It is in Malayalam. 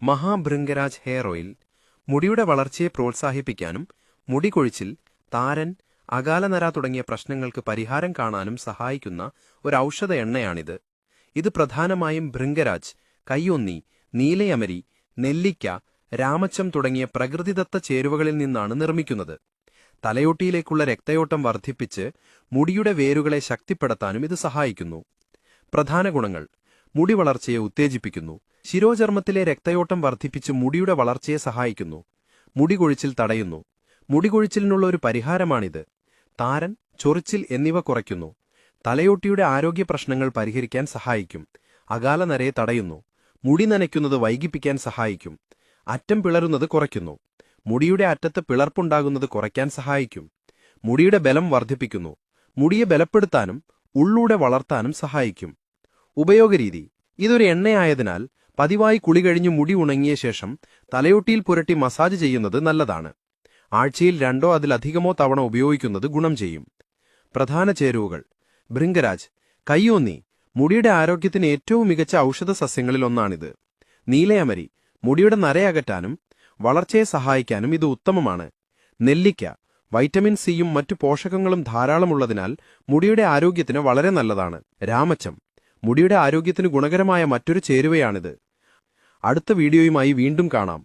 മഹാഭൃംഗരാജ് ഹെയർ ഓയിൽ മുടിയുടെ വളർച്ചയെ പ്രോത്സാഹിപ്പിക്കാനും മുടി കൊഴിച്ചിൽ, താരൻ, അകാലനര തുടങ്ങിയ പ്രശ്നങ്ങൾക്ക് പരിഹാരം കാണാനും സഹായിക്കുന്ന ഒരു ഔഷധ എണ്ണയാണിത്. ഇത് പ്രധാനമായും ഭൃംഗരാജ്, കയ്യൊന്നി, നീലയമരി, നെല്ലിക്ക, രാമച്ചം തുടങ്ങിയ പ്രകൃതിദത്ത ചേരുവകളിൽ നിന്നാണ് നിർമ്മിക്കുന്നത്. തലയോട്ടിയിലേക്കുള്ള രക്തയോട്ടം വർദ്ധിപ്പിച്ച് മുടിയുടെ വേരുകളെ ശക്തിപ്പെടുത്താനും ഇത് സഹായിക്കുന്നു. പ്രധാന ഗുണങ്ങൾ: മുടി വളർച്ചയെ ഉത്തേജിപ്പിക്കുന്നു. ശിരോചർമ്മത്തിലെ രക്തയോട്ടം വർദ്ധിപ്പിച്ച് മുടിയുടെ വളർച്ചയെ സഹായിക്കുന്നു. മുടി കൊഴിച്ചിൽ തടയുന്നു. മുടി കൊഴിച്ചിലിനുള്ള ഒരു പരിഹാരമാണിത്. താരൻ, ചൊറിച്ചിൽ എന്നിവ കുറയ്ക്കുന്നു. തലയോട്ടിയുടെ ആരോഗ്യ പ്രശ്നങ്ങൾ പരിഹരിക്കാൻ സഹായിക്കും. അകാലനരയെ തടയുന്നു. മുടി നനയ്ക്കുന്നത് വൈകിപ്പിക്കാൻ സഹായിക്കും. അറ്റം പിളരുന്നത് കുറയ്ക്കുന്നു. മുടിയുടെ അറ്റത്ത് പിളർപ്പുണ്ടാകുന്നത് കുറയ്ക്കാൻ സഹായിക്കും. മുടിയുടെ ബലം വർദ്ധിപ്പിക്കുന്നു. മുടിയെ ബലപ്പെടുത്താനും ഉള്ളൂടെ വളർത്താനും സഹായിക്കും. ഉപയോഗരീതി: ഇതൊരു എണ്ണയായതിനാൽ പതിവായി കുളി കഴിഞ്ഞ് മുടി ഉണങ്ങിയ ശേഷം തലയോട്ടിയിൽ പുരട്ടി മസാജ് ചെയ്യുന്നത് നല്ലതാണ്. ആഴ്ചയിൽ 2 അതിലധികമോ തവണ ഉപയോഗിക്കുന്നത് ഗുണം ചെയ്യും. പ്രധാന ചേരുവകൾ: ഭൃംഗരാജ്, കയ്യോന്നി, മുടിയുടെ ആരോഗ്യത്തിന് ഏറ്റവും മികച്ച ഔഷധ സസ്യങ്ങളിലൊന്നാണിത്. നീലയമരി, മുടിയുടെ നരയകറ്റാനും വളർച്ചയെ സഹായിക്കാനും ഇത് ഉത്തമമാണ്. നെല്ലിക്ക, വൈറ്റമിൻ സിയും മറ്റു പോഷകങ്ങളും ധാരാളമുള്ളതിനാൽ മുടിയുടെ ആരോഗ്യത്തിന് വളരെ നല്ലതാണ്. രാമച്ചം, മുടിയുടെ ആരോഗ്യത്തിന് ഗുണകരമായ മറ്റൊരു ചേരുവയാണിത്. അടുത്ത വീഡിയോയുമായി വീണ്ടും കാണാം.